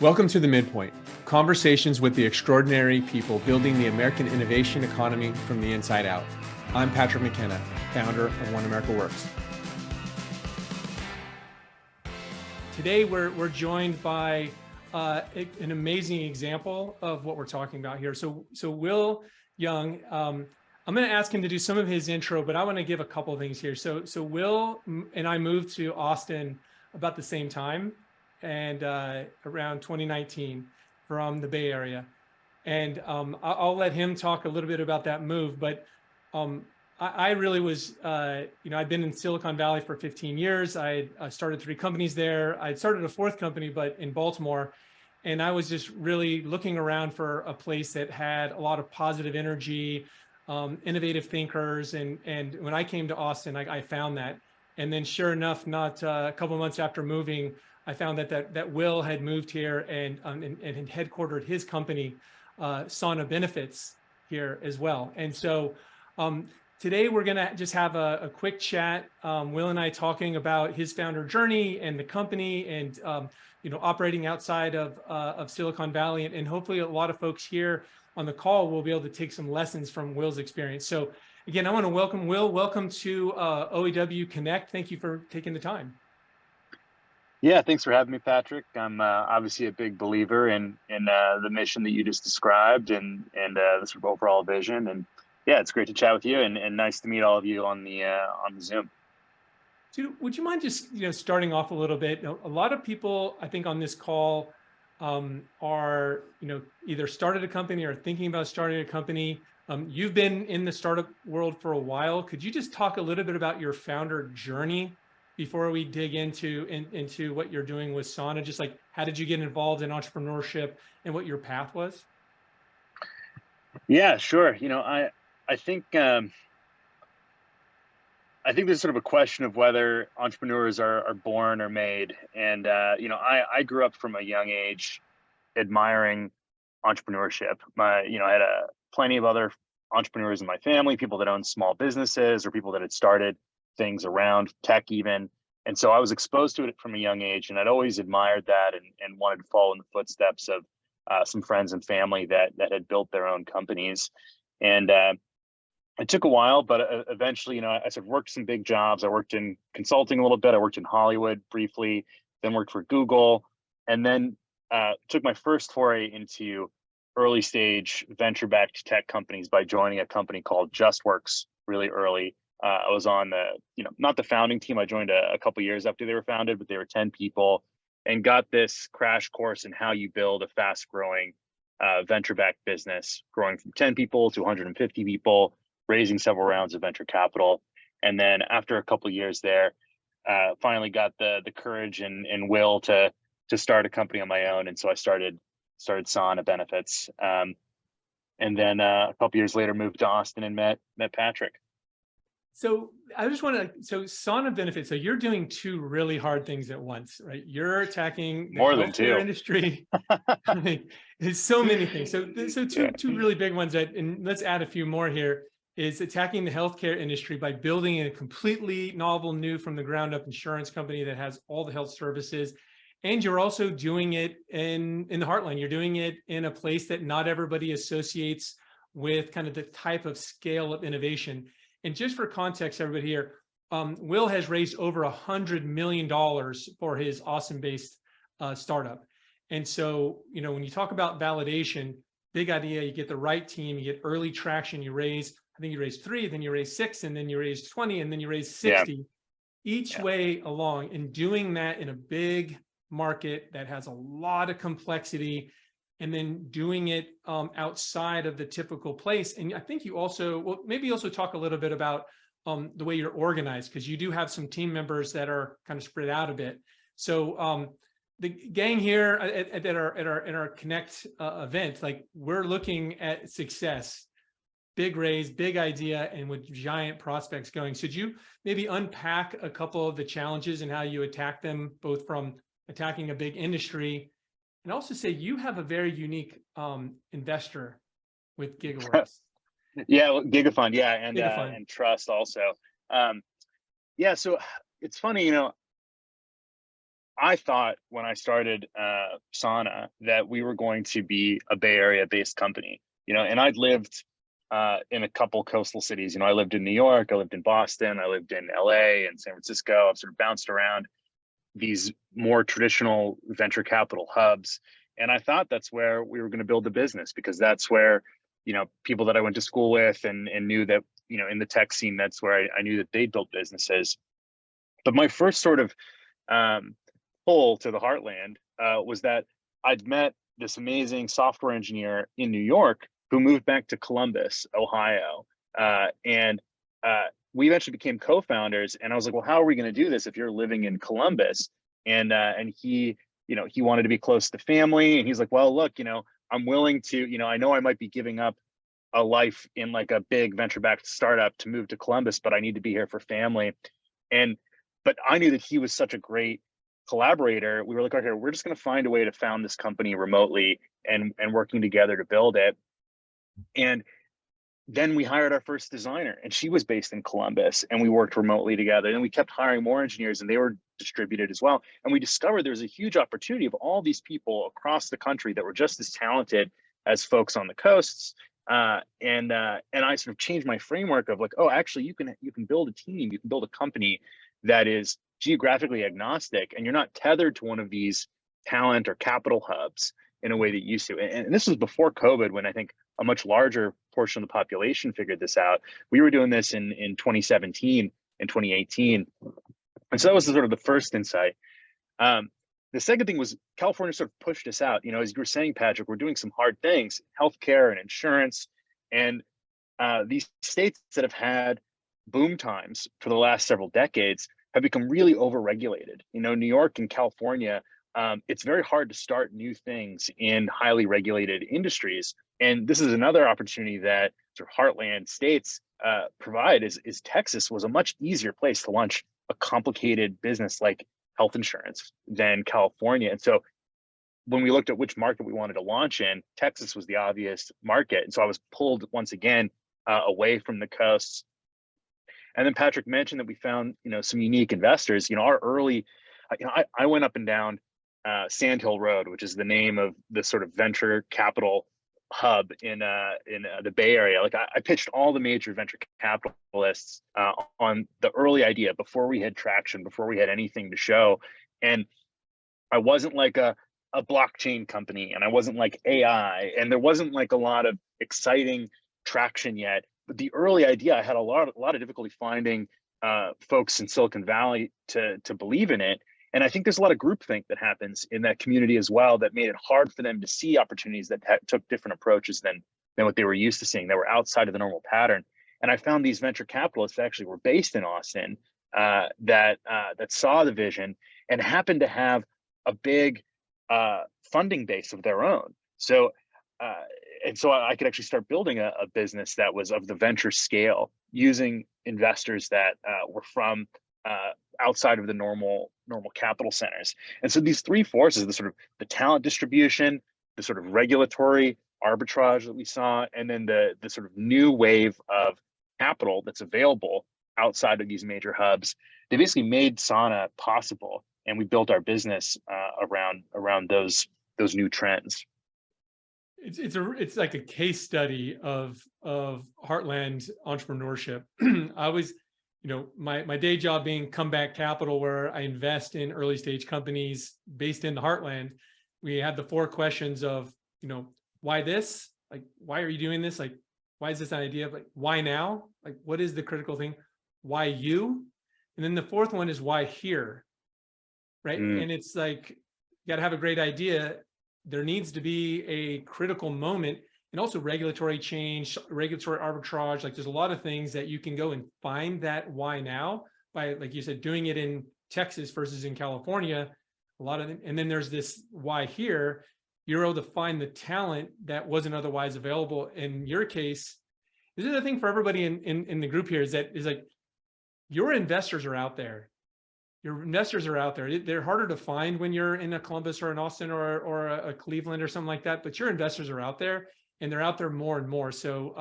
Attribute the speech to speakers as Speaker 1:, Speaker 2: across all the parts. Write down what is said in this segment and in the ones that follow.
Speaker 1: Welcome to The Midpoint, conversations with the extraordinary people building the American innovation economy from the inside out. I'm Patrick McKenna, founder of One America Works. Today, we're joined by an amazing example of what we're talking about here. So Will Young, I'm going to ask him to do some of his intro, but I want to give a couple of things here. So Will and I moved to Austin about the same time, and around 2019 from the Bay Area. And I'll let him talk a little bit about that move, but I really was, I'd been in Silicon Valley for 15 years. I started 3 companies there. I started a 4th company, but in Baltimore. And I was just really looking around for a place that had a lot of positive energy, innovative thinkers. And when I came to Austin, I found that. And then sure enough, not a couple of months after moving, I found that Will had moved here and had headquartered his company, Sauna Benefits, here as well. And so today we're going to just have a quick chat. Will and I talking about his founder journey and the company, and operating outside of Silicon Valley, and hopefully a lot of folks here on the call will be able to take some lessons from Will's experience. So again, I want to welcome Will. Welcome to OEW Connect. Thank you for taking the time.
Speaker 2: Yeah, thanks for having me, Patrick. I'm obviously a big believer in the mission that you just described and the sort of overall vision. And yeah, it's great to chat with you, and nice to meet all of you on the Zoom.
Speaker 1: So would you mind just starting off a little bit? A lot of people, I think, on this call are either started a company or thinking about starting a company. You've been in the startup world for a while. Could you just talk a little bit about your founder journey before we dig into what you're doing with Sauna? Just like, how did you get involved in entrepreneurship and what your path was?
Speaker 2: Yeah, sure. I think there's sort of a question of whether entrepreneurs are born or made. And I grew up from a young age admiring entrepreneurship. I had plenty of other entrepreneurs in my family, people that owned small businesses or people that had started things around tech even. And so I was exposed to it from a young age, and I'd always admired that and wanted to follow in the footsteps of some friends and family that had built their own companies. And it took a while, but eventually, I sort of worked some big jobs. I worked in consulting a little bit. I worked in Hollywood briefly, then worked for Google, and then took my first foray into early stage venture-backed tech companies by joining a company called JustWorks really early. I was on the, not the founding team. I joined a couple years after they were founded, but they were 10 people, and got this crash course in how you build a fast-growing venture-backed business, growing from 10 people to 150 people, raising several rounds of venture capital. And then after a couple of years there, finally got the courage and will to start a company on my own. And so I started Sauna Benefits. And then a couple years later, moved to Austin and met Patrick.
Speaker 1: So I just want to, so Sauna Benefits, so you're doing 2 really hard things at once, right? You're attacking the
Speaker 2: More than 2
Speaker 1: healthcare industry. I mean, there's so many things. So two really big ones and let's add a few more here, is attacking the healthcare industry by building a completely novel, new from the ground up insurance company that has all the health services. And you're also doing it in the heartland. You're doing it in a place that not everybody associates with kind of the type of scale of innovation. And just for context, everybody here, Will has raised over $100 million for his Austin-based startup. And so, when you talk about validation, big idea, you get the right team, you get early traction, you raise, I think you raised 3, then you raised 6, and then you raised 20, and then you raised 60, each way along. And doing that in a big market that has a lot of complexity, and then doing it outside of the typical place. And I think you also, well, maybe also talk a little bit about the way you're organized, because you do have some team members that are kind of spread out a bit. So the gang here at our Connect event, like, we're looking at success, big raise, big idea, and with giant prospects going. So could you maybe unpack a couple of the challenges and how you attack them, both from attacking a big industry, and also say you have a very unique investor with GigaWorks.
Speaker 2: GigaFund, and
Speaker 1: GigaFund.
Speaker 2: And Trust also. So it's funny, I thought when I started Sauna that we were going to be a Bay Area based company, and I'd lived in a couple coastal cities. I lived in New York, I lived in Boston, I lived in LA and San Francisco. I've sort of bounced around these more traditional venture capital hubs. And I thought that's where we were going to build the business, because that's where, people that I went to school with and knew that, in the tech scene, that's where I knew that they built businesses. But my first sort of um, pull to the heartland was that I'd met this amazing software engineer in New York who moved back to Columbus, Ohio. And we eventually became co-founders. And I was like, well, how are we going to do this if you're living in Columbus? And he, he wanted to be close to family. And he's like, well, look, I'm willing to, I know I might be giving up a life in like a big venture-backed startup to move to Columbus, but I need to be here for family. And but I knew that he was such a great collaborator. We were like, okay, we're just going to find a way to found this company remotely and working together to build it. And then we hired our first designer, and she was based in Columbus, and we worked remotely together. And we kept hiring more engineers, and they were distributed as well. And we discovered there was a huge opportunity of all these people across the country that were just as talented as folks on the coasts. And I sort of changed my framework of like, oh, actually, you can build a team, you can build a company that is geographically agnostic, and you're not tethered to one of these talent or capital hubs in a way that you used to. And this was before COVID, when I think a much larger portion of the population figured this out. We were doing this in 2017 and 2018. And so that was sort of the first insight. The second thing was California sort of pushed us out. As you were saying, Patrick, we're doing some hard things, healthcare and insurance. And these states that have had boom times for the last several decades have become really overregulated. New York and California, it's very hard to start new things in highly regulated industries. And this is another opportunity that sort of heartland states provide is Texas was a much easier place to launch a complicated business like health insurance than California. And so when we looked at which market we wanted to launch in, Texas was the obvious market. And so I was pulled once again away from the coasts. And then Patrick mentioned that we found, some unique investors. Our early, I went up and down Sand Hill Road, which is the name of the sort of venture capital hub in the Bay Area. Like I pitched all the major venture capitalists on the early idea before we had traction, before we had anything to show. And I wasn't like a blockchain company, and I wasn't like AI, and there wasn't like a lot of exciting traction yet. But the early idea, I had a lot of difficulty finding folks in Silicon Valley to believe in it. And I think there's a lot of groupthink that happens in that community as well that made it hard for them to see opportunities that took different approaches than what they were used to seeing, that were outside of the normal pattern. And I found these venture capitalists that actually were based in Austin that saw the vision and happened to have a big funding base of their own. So I could actually start building a business that was of the venture scale, using investors that were from outside of the normal capital centers. And so these three forces, the talent distribution, the sort of regulatory arbitrage that we saw, and then the sort of new wave of capital that's available outside of these major hubs, they basically made Sauna possible. And we built our business around those new trends.
Speaker 1: It's like a case study of heartland entrepreneurship. I was, my day job being Comeback Capital, where I invest in early stage companies based in the heartland. We had the 4 questions of, why this? Like, why are you doing this? Like, why is this an idea? Like, why now? Like, what is the critical thing? Why you? And then the 4th one is why here, right? And it's like, you got to have a great idea. There needs to be a critical moment, and also regulatory change, regulatory arbitrage. Like there's a lot of things that you can go and find that why now by, like you said, doing it in Texas versus in California. And then there's this why here. You're able to find the talent that wasn't otherwise available. In your case, this is the thing for everybody in the group here, is like your investors are out there. Your investors are out there. They're harder to find when you're in a Columbus or an Austin or a Cleveland or something like that, but your investors are out there, and they're out there more and more. So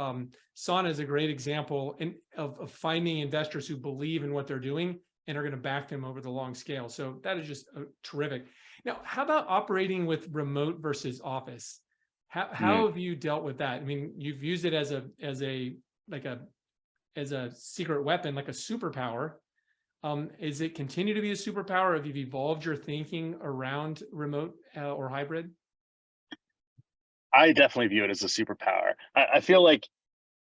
Speaker 1: Sauna is a great example of finding investors who believe in what they're doing and are going to back them over the long scale. So that is just terrific. Now, how about operating with remote versus office? How have you dealt with that? I mean, you've used it as a secret weapon, like a superpower. Is it continue to be a superpower? Have you evolved your thinking around remote or hybrid?
Speaker 2: I definitely view it as a superpower. I feel like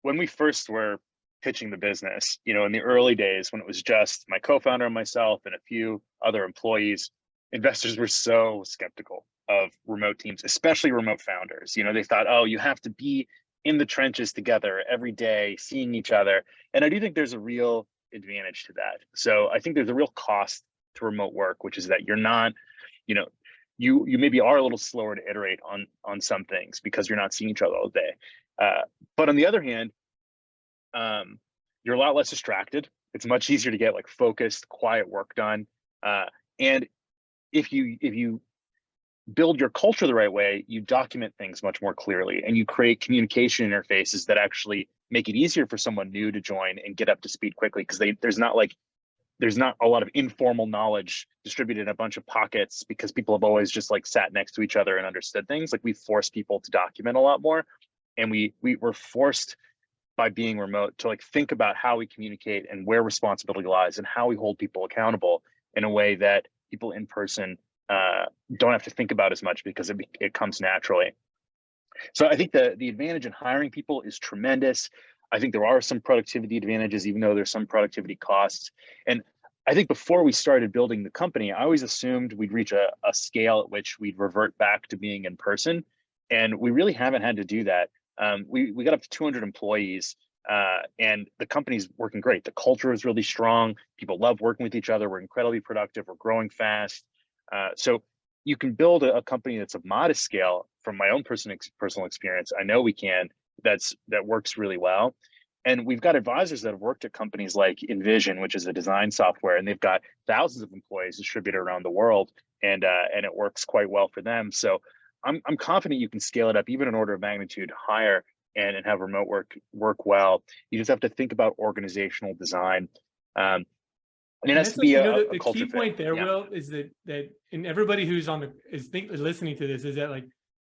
Speaker 2: when we first were pitching the business, in the early days when it was just my co-founder and myself and a few other employees, investors were so skeptical of remote teams, especially remote founders. They thought, oh, you have to be in the trenches together every day, seeing each other. And I do think there's a real advantage to that. So I think there's a real cost to remote work, which is that you're not, you know, you maybe are a little slower to iterate on some things because you're not seeing each other all day. But on the other hand, you're a lot less distracted. It's much easier to get like focused, quiet work done. And if you build your culture the right way, you document things much more clearly, and you create communication interfaces that actually make it easier for someone new to join and get up to speed quickly, because there's not a lot of informal knowledge distributed in a bunch of pockets because people have always just like sat next to each other and understood things. Like we force people to document a lot more, and we were forced by being remote to like think about how we communicate and where responsibility lies and how we hold people accountable in a way that people in person don't have to think about as much because it comes naturally. So I think the advantage in hiring people is tremendous. I think there are some productivity advantages, even though there's some productivity costs. And I think before we started building the company, I always assumed we'd reach a scale at which we'd revert back to being in person. And we really haven't had to do that. We got up to 200 employees, and the company's working great. The culture is really strong. People love working with each other. We're incredibly productive. We're growing fast. So you can build a company that's of modest scale. From my own personal experience, I know we can. That works really well. And we've got advisors that have worked at companies like Envisioned, which is a design software, and they've got thousands of employees distributed around the world, and it works quite well for them. So I'm confident you can scale it up even an order of magnitude higher and have remote work well. You just have to think about organizational design. And it has to be
Speaker 1: the
Speaker 2: culture
Speaker 1: key
Speaker 2: fit.
Speaker 1: point there,
Speaker 2: Yeah.
Speaker 1: Will, is that and everybody who's listening to this is that like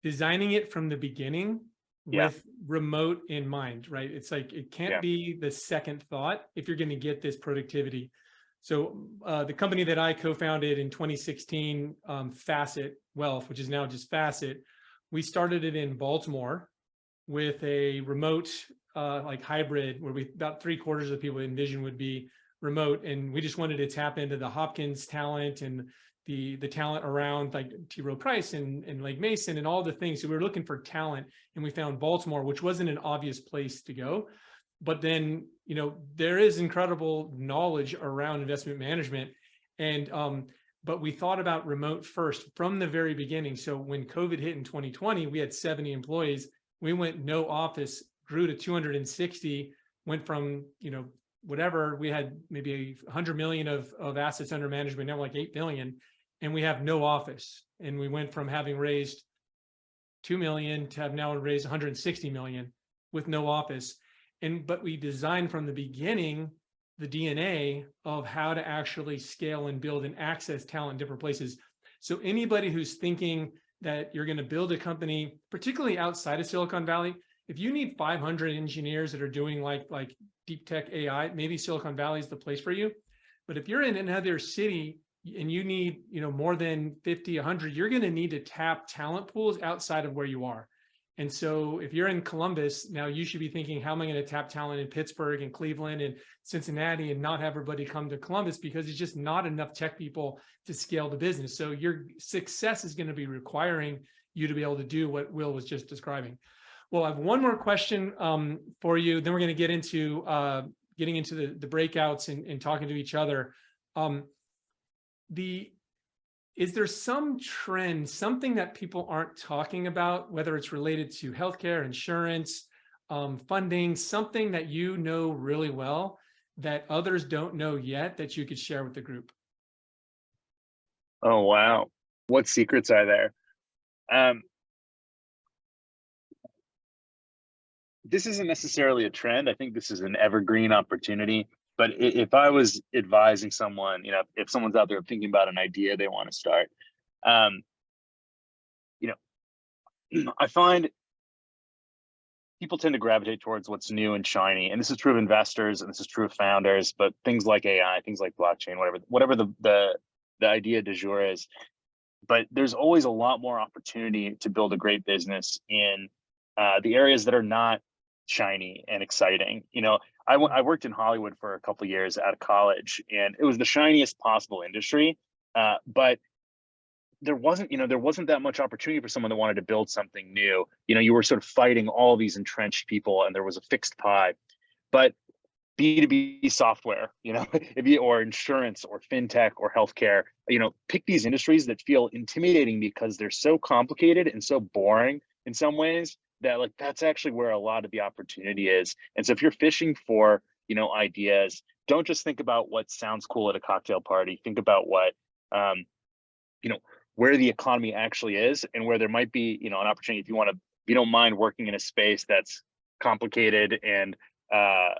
Speaker 1: designing it from the beginning with remote in mind, right? It's like it can't be the second thought if you're going to get this productivity. So the company that I co-founded in 2016, Facet Wealth, which is now just Facet, we started it in Baltimore with a remote like hybrid, where about 3/4 of the people envision would be remote, and we just wanted to tap into the Hopkins talent and the talent around like T. Rowe Price and Lake Mason and all the things. So we were looking for talent, and we found Baltimore, which wasn't an obvious place to go. But then, there is incredible knowledge around investment management. And but we thought about remote first from the very beginning. So when COVID hit in 2020, we had 70 employees. We went no office, grew to 260, went from, whatever, we had maybe 100 million of assets under management, now like 8 billion, and we have no office. And we went from having raised 2 million to have now raised 160 million with no office. But we designed from the beginning the DNA of how to actually scale and build and access talent in different places. So anybody who's thinking that you're going to build a company, particularly outside of Silicon Valley, if you need 500 engineers that are doing like deep tech AI, maybe Silicon Valley is the place for you. But if you're in another city and you need, more than 50, 100, you're going to need to tap talent pools outside of where you are. And so if you're in Columbus, now you should be thinking, how am I going to tap talent in Pittsburgh and Cleveland and Cincinnati and not have everybody come to Columbus, because it's just not enough tech people to scale the business. So your success is going to be requiring you to be able to do what Will was just describing. Well, I have one more question for you. Then we're going to get into getting into the breakouts and talking to each other. Is there some trend, something that people aren't talking about, whether it's related to healthcare, insurance, funding, something that you know really well that others don't know yet that you could share with the group?
Speaker 2: Oh, wow. What secrets are there? This isn't necessarily a trend. I think this is an evergreen opportunity, if I was advising someone, you know, if someone's out there thinking about an idea they want to start, you know, I find people tend to gravitate towards what's new and shiny, and this is true of investors and this is true of founders, but things like AI, things like blockchain, whatever the idea du jour is. But there's always a lot more opportunity to build a great business in the areas that are not shiny and exciting. You know, I worked in Hollywood for a couple of years out of college, and it was the shiniest possible industry, but there wasn't that much opportunity for someone that wanted to build something new. You know, you were sort of fighting all these entrenched people, and there was a fixed pie. But B2B software, you know, or insurance or fintech or healthcare, you know, pick these industries that feel intimidating because they're so complicated and so boring in some ways that, like, that's actually where a lot of the opportunity is. And so if you're fishing for, you know, ideas, don't just think about what sounds cool at a cocktail party. Think about what, you know, where the economy actually is, and where there might be, you know, an opportunity. If you don't mind working in a space that's complicated and,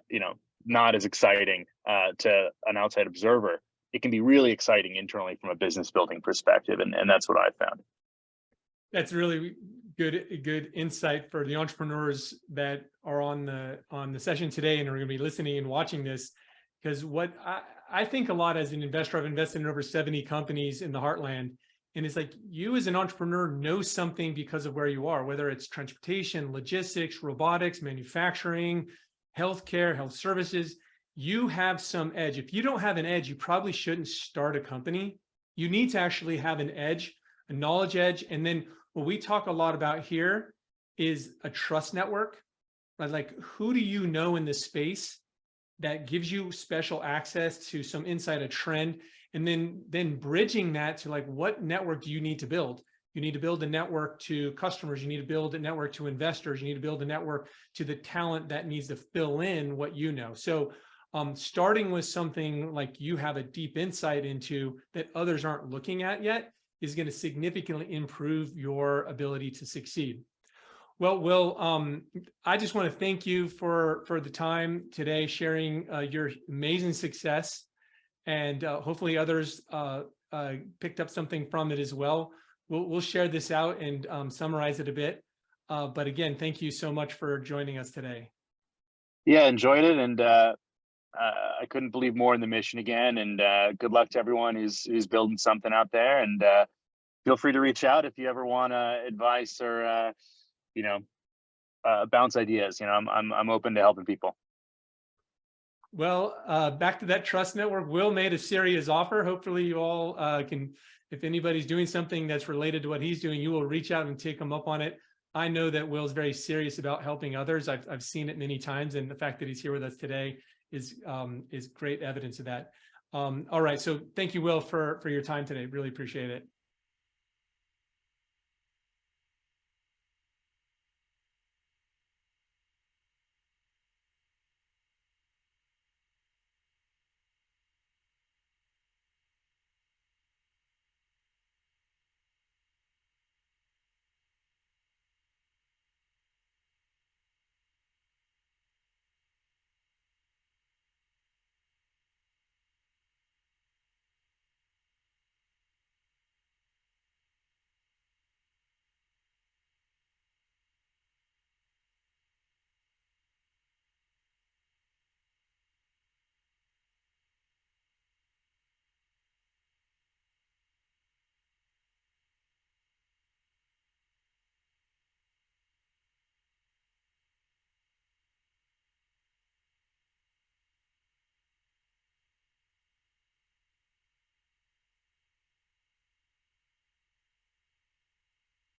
Speaker 2: you know, not as exciting to an outside observer, it can be really exciting internally from a business building perspective. And that's what I found.
Speaker 1: That's really good insight for the entrepreneurs that are on the session today and are going to be listening and watching this. Because what I think a lot as an investor, I've invested in over 70 companies in the heartland. And it's like, you as an entrepreneur know something because of where you are, whether it's transportation, logistics, robotics, manufacturing, healthcare, health services. You have some edge. If you don't have an edge, you probably shouldn't start a company. You need to actually have an edge, a knowledge edge. And then what we talk a lot about here is a trust network. Like, who do you know in this space that gives you special access to some insight, a trend, and then bridging that to, like, what network do you need to build? You need to build a network to customers. You need to build a network to investors. You need to build a network to the talent that needs to fill in what you know. So starting with something like you have a deep insight into that others aren't looking at yet is going to significantly improve your ability to succeed. Well, Will, I just want to thank you for the time today, sharing your amazing success, and hopefully others picked up something from it as well. We'll share this out and summarize it a bit. But again, thank you so much for joining us today.
Speaker 2: Yeah, enjoyed it, and I couldn't believe more in the mission again. And good luck to everyone who's building something out there. And feel free to reach out if you ever want advice or you know, bounce ideas. You know, I'm open to helping people.
Speaker 1: Well, back to that trust network. Will made a serious offer. Hopefully you all can, if anybody's doing something that's related to what he's doing, you will reach out and take him up on it. I know that Will's very serious about helping others. I've seen it many times, and the fact that he's here with us today is great evidence of that. All right, so thank you, Will, for your time today. Really appreciate it.